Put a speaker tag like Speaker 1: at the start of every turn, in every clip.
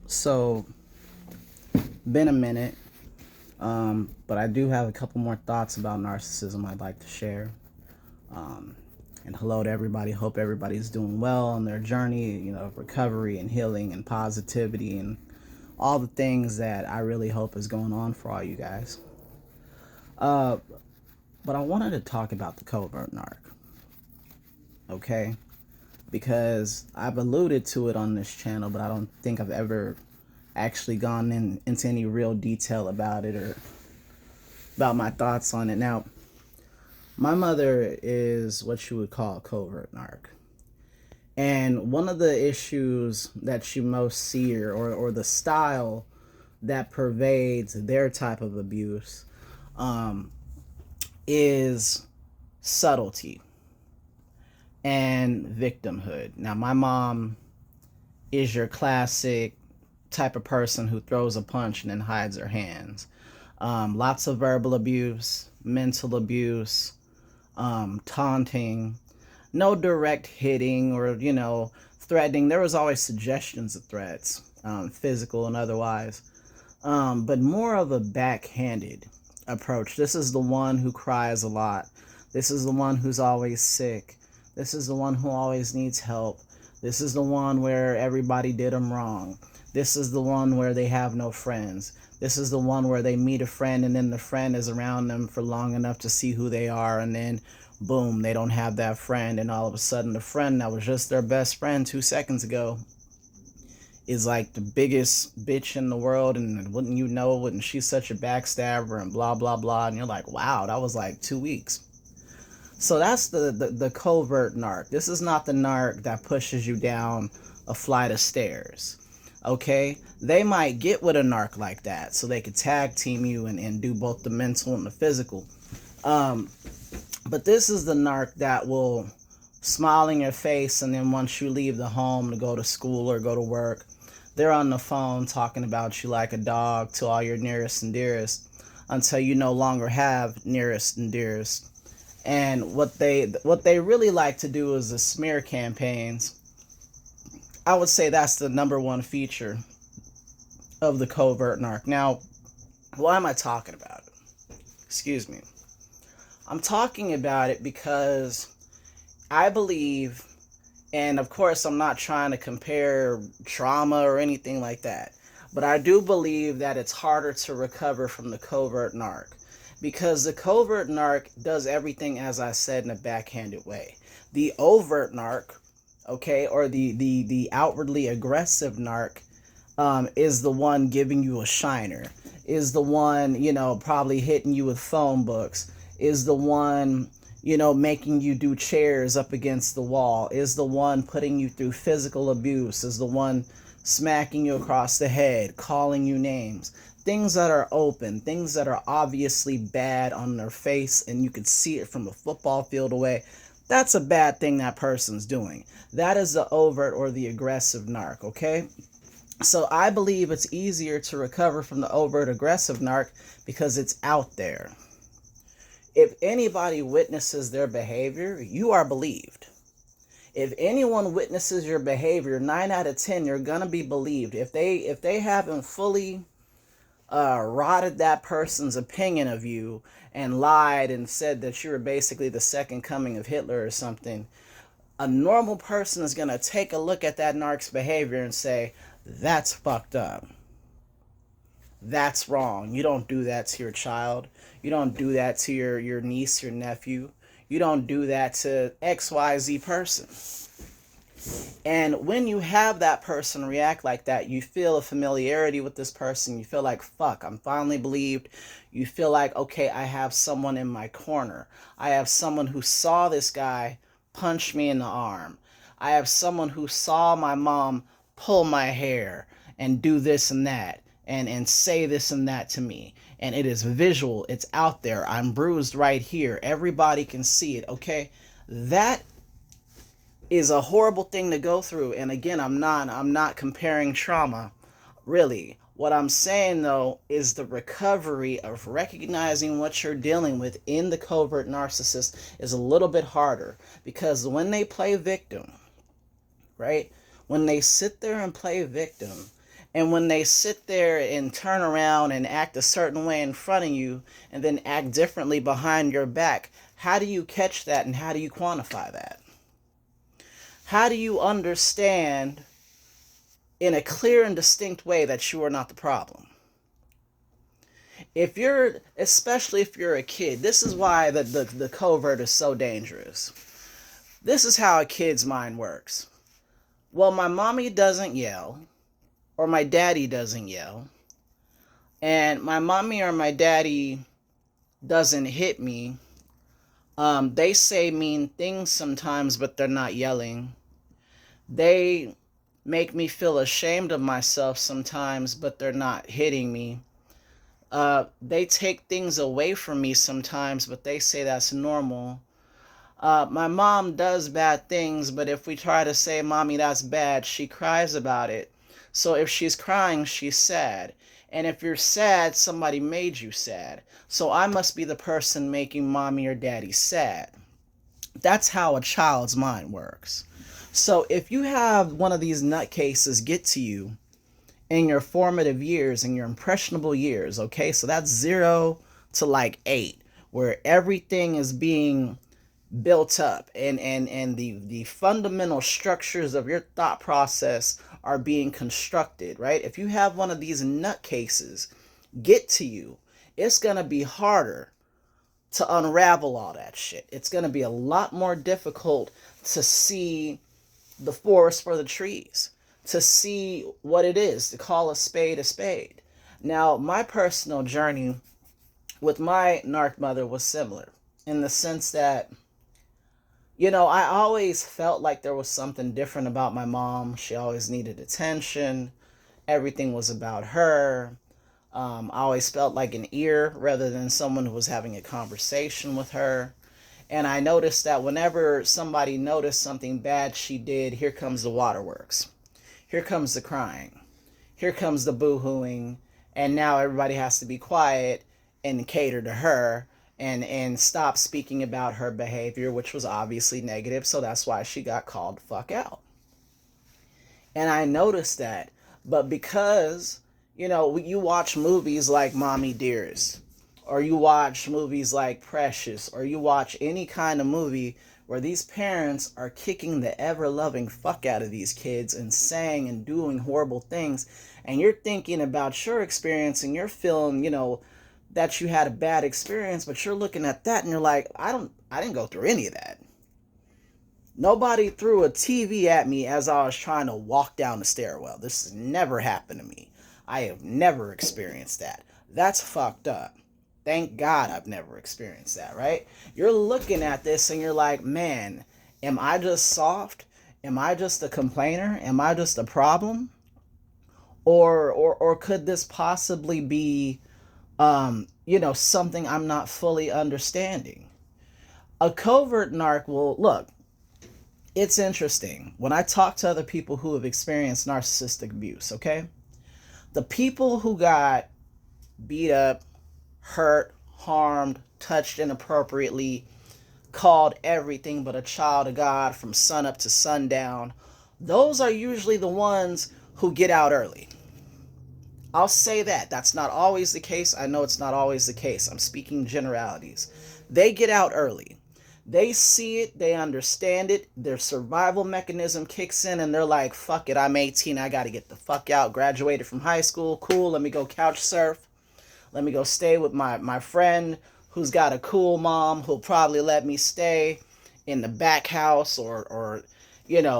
Speaker 1: So, been a minute, but I do have a couple more thoughts about narcissism I'd like to share. Um, and hello to everybody. Hope everybody's doing well on their journey, of recovery and healing and positivity and all the things that I really hope is going on for all you guys. Uh, but I wanted to talk about the covert narc, okay? Because I've alluded to it on this channel, but I don't think I've ever actually gone into any real detail about it or about my thoughts on it. Now, my mother is what you would call a covert narc. And one of the issues that you most see, or the style that pervades their type of abuse, um, is subtlety and victimhood. Now, my mom is your classic type of person who throws a punch and then hides her hands. Lots of verbal abuse, mental abuse, taunting, no direct hitting or, threatening. There was always suggestions of threats, physical and otherwise, but more of a backhanded approach. This is the one who cries a lot. This is the one who's always sick. This is the one who always needs help. This is the one where everybody did them wrong. This is the one where they have no friends. This is the one where they meet a friend and then the friend is around them for long enough to see who they are, and then boom, they don't have that friend, and all of a sudden the friend that was just their best friend 2 seconds ago is like the biggest bitch in the world, and wouldn't you know it, and she's such a backstabber and blah blah blah, and you're like, wow, that was like 2 weeks. So that's the covert narc. This is not the narc that pushes you down a flight of stairs. Okay? They might get with a narc like that so they could tag team you and do both the mental and the physical. Um, but this is the narc that will smile in your face, and then once you leave the home to go to school or go to work, they're on the phone talking about you like a dog to all your nearest and dearest until you no longer have nearest and dearest. And what they really like to do is the smear campaigns. I would say that's the number one feature of the covert narc. Now, why am I talking about it? Excuse me. I'm talking about it because I believe, and of course I'm not trying to compare trauma or anything like that, but I do believe that it's harder to recover from the covert narc, because the covert narc does everything, as I said, in a backhanded way. The overt narc, okay, or the outwardly aggressive narc, is the one giving you a shiner, is the one, probably hitting you with phone books, is the one, making you do chairs up against the wall, is the one putting you through physical abuse, is the one smacking you across the head, calling you names. Things that are open, things that are obviously bad on their face, and you could see it from a football field away. That's a bad thing that person's doing. That is the overt or the aggressive narc, okay? So I believe it's easier to recover from the overt aggressive narc because it's out there. If anybody witnesses their behavior, you are believed. If anyone witnesses your behavior, 9 out of 10, you're gonna be believed. If they haven't fully rotted that person's opinion of you and lied and said that you were basically the second coming of Hitler or something, a normal person is gonna take a look at that narc's behavior and say, that's fucked up. That's wrong. You don't do that to your child. You don't do that to your niece, your nephew. You don't do that to XYZ person. And when you have that person react like that, you feel a familiarity with this person. You feel like, fuck, I'm finally believed. You feel like, okay, I have someone in my corner. I have someone who saw this guy punch me in the arm. I have someone who saw my mom pull my hair and do this and that and say this and that to me. And it is visual. It's out there. I'm bruised right here. Everybody can see it, okay? That is a horrible thing to go through. And again, I'm not comparing trauma, really. What I'm saying though is the recovery of recognizing what you're dealing with in the covert narcissist is a little bit harder, because when they play victim, right? When they sit there and play victim And when they sit there and turn around and act a certain way in front of you and then act differently behind your back, how do you catch that and how do you quantify that? How do you understand in a clear and distinct way that you are not the problem? Especially if you're a kid, this is why the covert is so dangerous. This is how a kid's mind works. Well, my mommy doesn't yell, or my daddy doesn't yell, and my mommy or my daddy doesn't hit me. They say mean things sometimes, but they're not yelling. They make me feel ashamed of myself sometimes, but they're not hitting me. They take things away from me sometimes, but they say that's normal. My mom does bad things, but if we try to say, Mommy, that's bad, she cries about it. So if she's crying, she's sad. And if you're sad, somebody made you sad. So I must be the person making Mommy or Daddy sad. That's how a child's mind works. So if you have one of these nutcases get to you in your formative years, in your impressionable years, okay, so that's 0 to like 8, where everything is being built up and the fundamental structures of your thought process are being constructed, right? If you have one of these nutcases get to you, it's going to be harder to unravel all that shit. It's going to be a lot more difficult to see the forest for the trees, to see what it is, to call a spade a spade. Now, my personal journey with my narc mother was similar in the sense that, I always felt like there was something different about my mom. She always needed attention. Everything was about her. I always felt like an ear rather than someone who was having a conversation with her. And I noticed that whenever somebody noticed something bad she did, here comes the waterworks. Here comes the crying. Here comes the boo-hooing. And now everybody has to be quiet and cater to her and stop speaking about her behavior, which was obviously negative. So that's why she got called the fuck out. And I noticed that. But because, you watch movies like Mommy Dearest, or you watch movies like Precious, or you watch any kind of movie where these parents are kicking the ever-loving fuck out of these kids and saying and doing horrible things, and you're thinking about your experience and you're feeling, that you had a bad experience, but you're looking at that and you're like, I didn't go through any of that. Nobody threw a TV at me as I was trying to walk down the stairwell. This has never happened to me. I have never experienced that. That's fucked up. Thank God I've never experienced that, right? You're looking at this and you're like, man, am I just soft? Am I just a complainer? Am I just a problem? Or could this possibly be, something I'm not fully understanding? A covert narc will, look, it's interesting. When I talk to other people who have experienced narcissistic abuse, okay? The people who got beat up, hurt, harmed, touched inappropriately, called everything but a child of God from sunup to sundown, those are usually the ones who get out early. I'll say that. That's not always the case. I know it's not always the case. I'm speaking generalities. They get out early. They see it. They understand it. Their survival mechanism kicks in and they're like, fuck it, I'm 18. I got to get the fuck out. Graduated from high school. Cool. Let me go couch surf. Let me go stay with my friend who's got a cool mom who'll probably let me stay in the back house or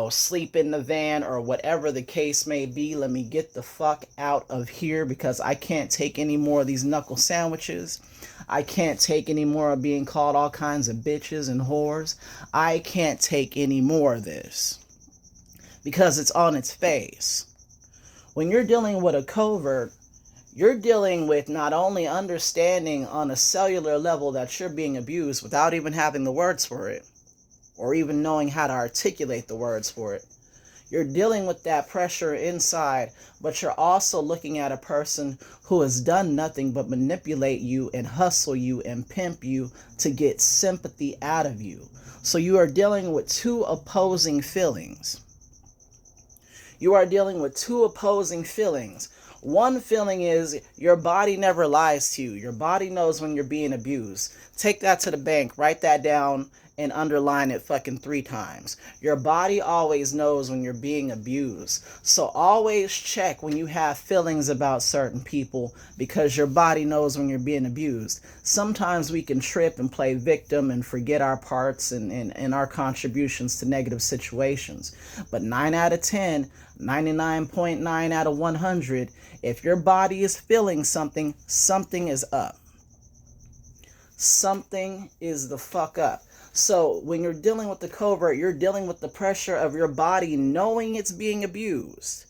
Speaker 1: sleep in the van or whatever the case may be. Let me get the fuck out of here because I can't take any more of these knuckle sandwiches. I can't take any more of being called all kinds of bitches and whores. I can't take any more of this because it's on its face. When you're dealing with a covert, you're dealing with not only understanding on a cellular level that you're being abused without even having the words for it, or even knowing how to articulate the words for it. You're dealing with that pressure inside, but you're also looking at a person who has done nothing but manipulate you and hustle you and pimp you to get sympathy out of you. So you are dealing with two opposing feelings. You are dealing with two opposing feelings. One feeling is your body never lies to you. Your body knows when you're being abused. Take that to the bank. Write that down and underline it fucking 3 times. Your body always knows when you're being abused. So always check when you have feelings about certain people, because your body knows when you're being abused. Sometimes we can trip and play victim and forget our parts and our contributions to negative situations. But 9 out of 10, 99.9 out of 100, if your body is feeling something, something is up. Something is the fuck up. So when you're dealing with the covert, you're dealing with the pressure of your body knowing it's being abused.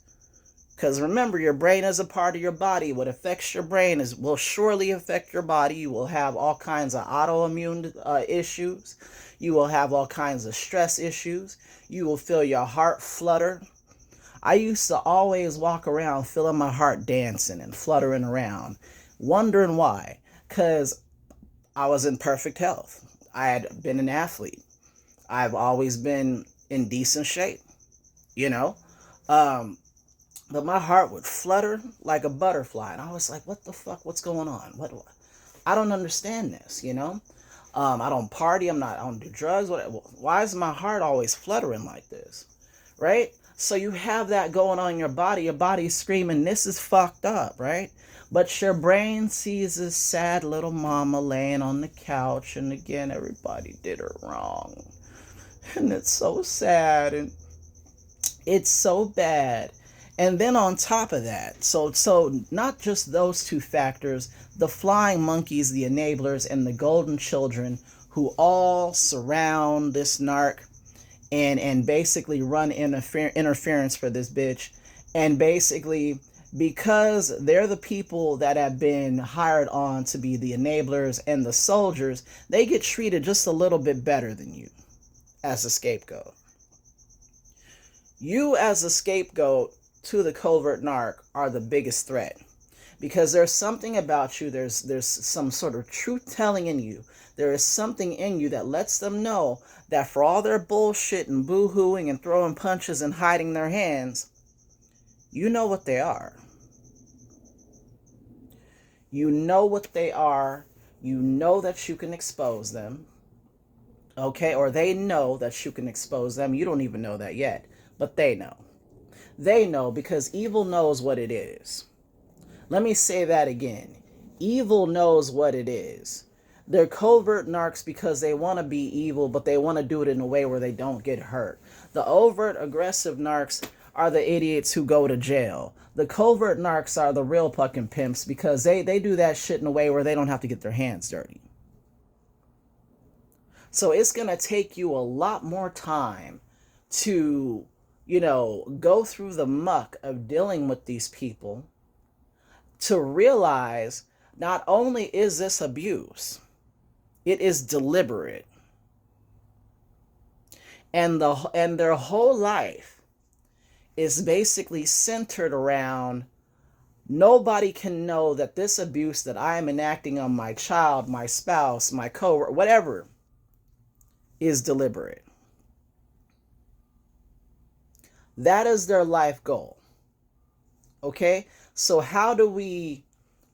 Speaker 1: Because remember, your brain is a part of your body. What affects your brain will surely affect your body. You will have all kinds of autoimmune issues. You will have all kinds of stress issues. You will feel your heart flutter. I used to always walk around feeling my heart dancing and fluttering around, wondering why. Because I was in perfect health. I had been an athlete. I've always been in decent shape, you know. But my heart would flutter like a butterfly, and I was like, "What the fuck? What's going on? What? I don't understand this, you know. I don't party. I don't do drugs. Why is my heart always fluttering like this, right?" So you have that going on in your body. Your body's screaming, "This is fucked up," right? But your brain sees this sad little mama laying on the couch, and again, everybody did her wrong. And it's so sad, and it's so bad. And then on top of that, so not just those two factors, the flying monkeys, the enablers, and the golden children who all surround this narc and basically run interference for this bitch. And basically, because they're the people that have been hired on to be the enablers and the soldiers, they get treated just a little bit better than you as a scapegoat. You as a scapegoat to the covert narc are the biggest threat, because there's something about you, there's some sort of truth telling in you. There is something in you that lets them know that for all their bullshit and boo-hooing and throwing punches and hiding their hands, you know what they are. You know what they are. You know that you can expose them. Okay? Or they know that you can expose them. You don't even know that yet. But they know. They know, because evil knows what it is. Let me say that again. Evil knows what it is. They're covert narcs because they want to be evil, but they want to do it in a way where they don't get hurt. The overt aggressive narcs are the idiots who go to jail. The covert narcs are the real fucking pimps, because they do that shit in a way where they don't have to get their hands dirty. So it's going to take you a lot more time to, go through the muck of dealing with these people to realize not only is this abuse, it is deliberate. And their whole life is basically centered around, nobody can know that this abuse that I am enacting on my child, my spouse, my coworker, whatever, is deliberate. That is their life goal. Okay? So how do we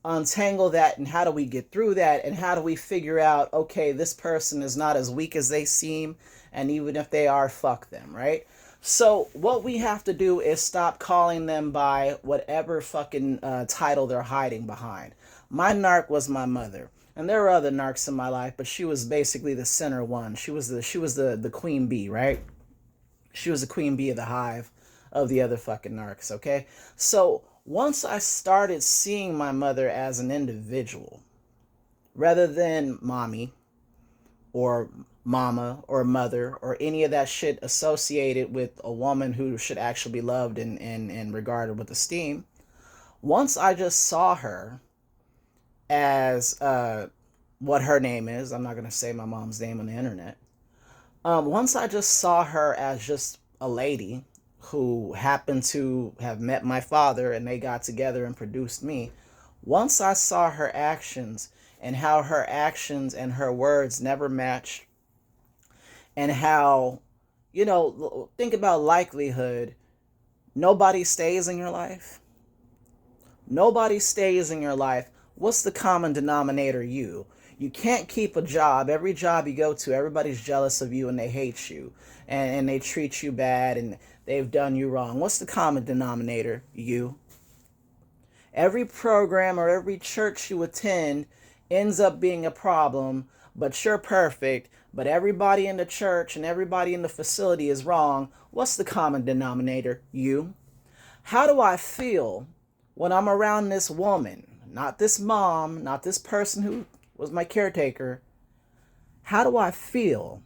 Speaker 1: untangle that, and how do we get through that, and how do we figure out, okay, this person is not as weak as they seem, and even if they are, fuck them, right? So what we have to do is stop calling them by whatever fucking title they're hiding behind. My narc was my mother, and there were other narcs in my life, but she was basically the center one. She was the queen bee, right? She was the queen bee of the hive of the other fucking narcs, okay? So once I started seeing my mother as an individual, rather than mommy or mama or mother or any of that shit associated with a woman who should actually be loved and regarded with esteem, once I just saw her as what her name is, I'm not going to say my mom's name on the internet, once I just saw her as just a lady who happened to have met my father and they got together and produced me, once I saw her actions and how her actions and her words never matched, and how, think about likelihood, Nobody stays in your life. Nobody stays in your life. What's the common denominator? You. You can't keep a job. Every job you go to, everybody's jealous of you and they hate you. And they treat you bad and they've done you wrong. What's the common denominator? You. Every program or every church you attend ends up being a problem, but you're perfect, but everybody in the church and everybody in the facility is wrong. What's the common denominator? You. How do I feel when I'm around this woman? Not this mom, not this person who was my caretaker. How do I feel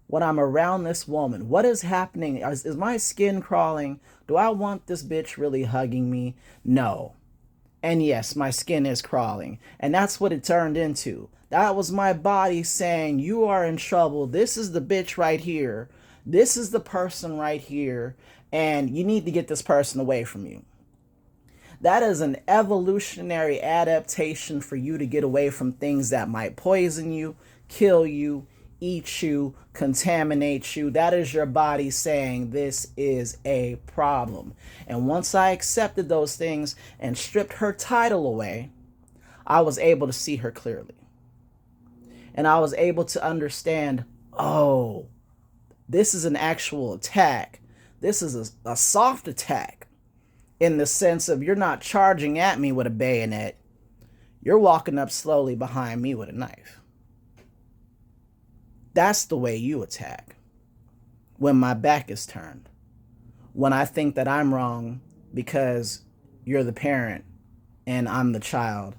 Speaker 1: when I'm around this woman? What is happening? Is my skin crawling? Do I want this bitch really hugging me? No. And yes, my skin is crawling. And that's what it turned into. That was my body saying, you are in trouble. This is the bitch right here. This is the person right here. And you need to get this person away from you. That is an evolutionary adaptation for you to get away from things that might poison you, kill you, eat you, contaminate you. That is your body saying this is a problem. And once I accepted those things and stripped her title away, I was able to see her clearly. And I was able to understand, oh, this is an actual attack. This is a soft attack in the sense of you're not charging at me with a bayonet. You're walking up slowly behind me with a knife. That's the way you attack. When my back is turned. When I think that I'm wrong because you're the parent and I'm the child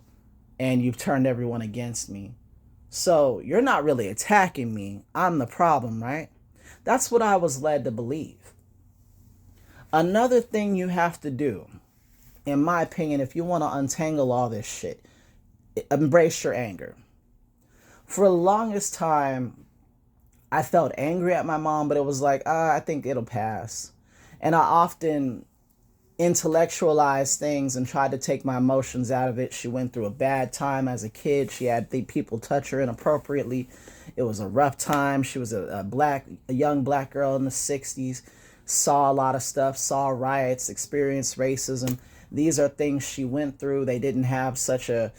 Speaker 1: and you've turned everyone against me. So you're not really attacking me. I'm the problem, right? That's what I was led to believe. Another thing you have to do, in my opinion, if you want to untangle all this shit, embrace your anger. For the longest time, I felt angry at my mom, but it was like, I think it'll pass. And I often intellectualized things and tried to take my emotions out of it. She went through a bad time as a kid. She had people touch her inappropriately. It was a rough time. She was a young black girl in the 60s, saw a lot of stuff, saw riots, experienced racism. These are things she went through. They didn't have such a...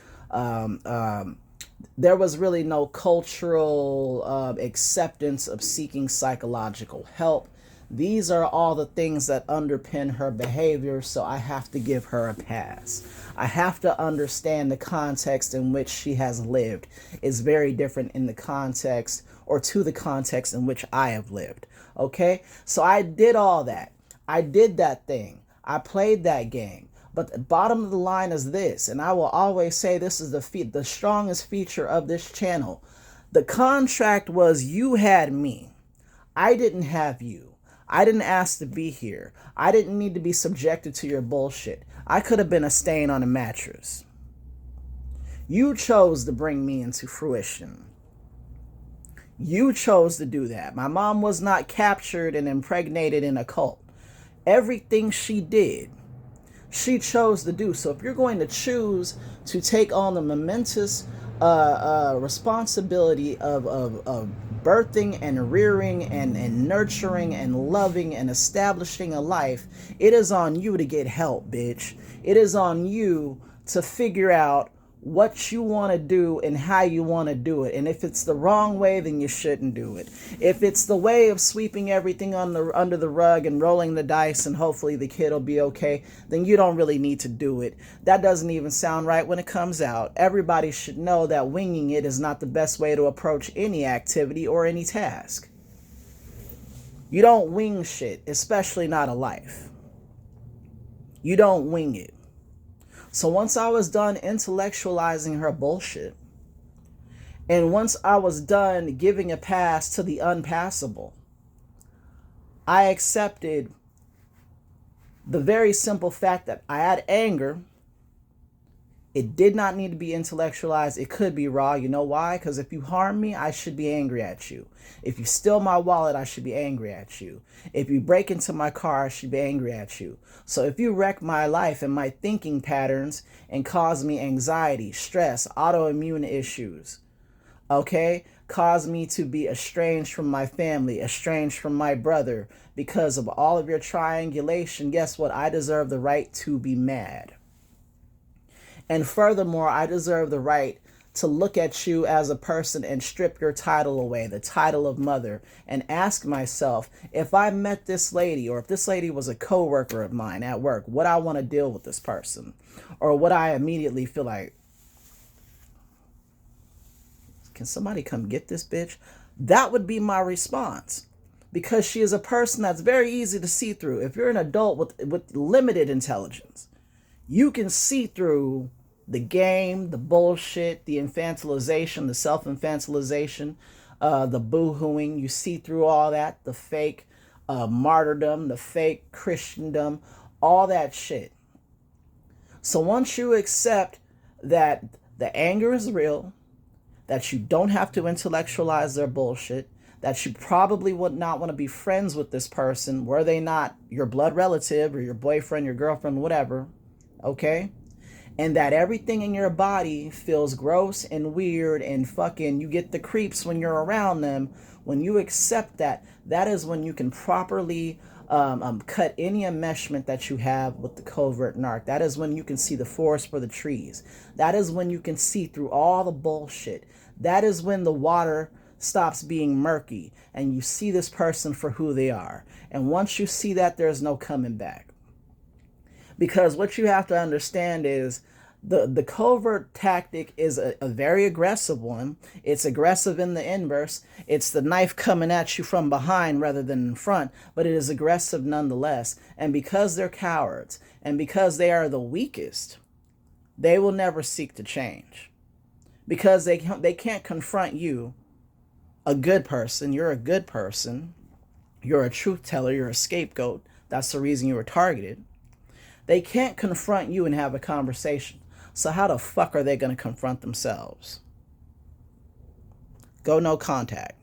Speaker 1: there was really no cultural acceptance of seeking psychological help. These are all the things that underpin her behavior, so I have to give her a pass. I have to understand the context in which she has lived is very different in the context or to the context in which I have lived. Okay? So I did all that. I did that thing. I played that game. But the bottom of the line is this, and I will always say this is the strongest feature of this channel. The contract was you had me. I didn't have you. I didn't ask to be here. I didn't need to be subjected to your bullshit. I could have been a stain on a mattress. You chose to bring me into fruition. You chose to do that. My mom was not captured and impregnated in a cult. Everything she did, she chose to do. So if you're going to choose to take on the momentous responsibility of birthing and rearing and nurturing and loving and establishing a life, it is on you to get help, bitch. It is on you to figure out what you want to do and how you want to do it. And if it's the wrong way, then you shouldn't do it. If it's the way of sweeping everything under the rug and rolling the dice and hopefully the kid will be okay, then you don't really need to do it. That doesn't even sound right when it comes out. Everybody should know that winging it is not the best way to approach any activity or any task. You don't wing shit, especially not a life. You don't wing it. So once I was done intellectualizing her bullshit, and once I was done giving a pass to the unpassable, I accepted the very simple fact that I had anger. It did not need to be intellectualized. It could be raw. You know why? Because if you harm me, I should be angry at you. If you steal my wallet, I should be angry at you. If you break into my car, I should be angry at you. So if you wreck my life and my thinking patterns and cause me anxiety, stress, autoimmune issues, okay, caused me to be estranged from my family, estranged from my brother. Because of all of your triangulation, guess what? I deserve the right to be mad. And furthermore, I deserve the right to look at you as a person and strip your title away, the title of mother, and ask myself, if I met this lady, or if this lady was a coworker of mine at work, would I want to deal with this person? Or would I immediately feel like, can somebody come get this bitch? That would be my response. Because she is a person that's very easy to see through. If you're an adult with limited intelligence, you can see through the game, the bullshit, the infantilization, the self-infantilization, the boo-hooing. You see through all that, the fake martyrdom, the fake Christendom, all that shit. So once you accept that the anger is real, that you don't have to intellectualize their bullshit, that you probably would not want to be friends with this person were they not your blood relative or your boyfriend, your girlfriend, whatever, okay? And that everything in your body feels gross and weird and fucking you get the creeps when you're around them. When you accept that, that is when you can properly cut any enmeshment that you have with the covert narc. That is when you can see the forest for the trees. That is when you can see through all the bullshit. That is when the water stops being murky and you see this person for who they are. And once you see that, there's no coming back. Because what you have to understand is the covert tactic is a very aggressive one. It's aggressive in the inverse. It's the knife coming at you from behind rather than in front, but it is aggressive nonetheless. And because they're cowards and because they are the weakest, they will never seek to change. Because they can't confront you, a good person. You're a good person. You're a truth teller. You're a scapegoat. That's the reason you were targeted. They can't confront you and have a conversation. So how the fuck are they going to confront themselves? Go no contact.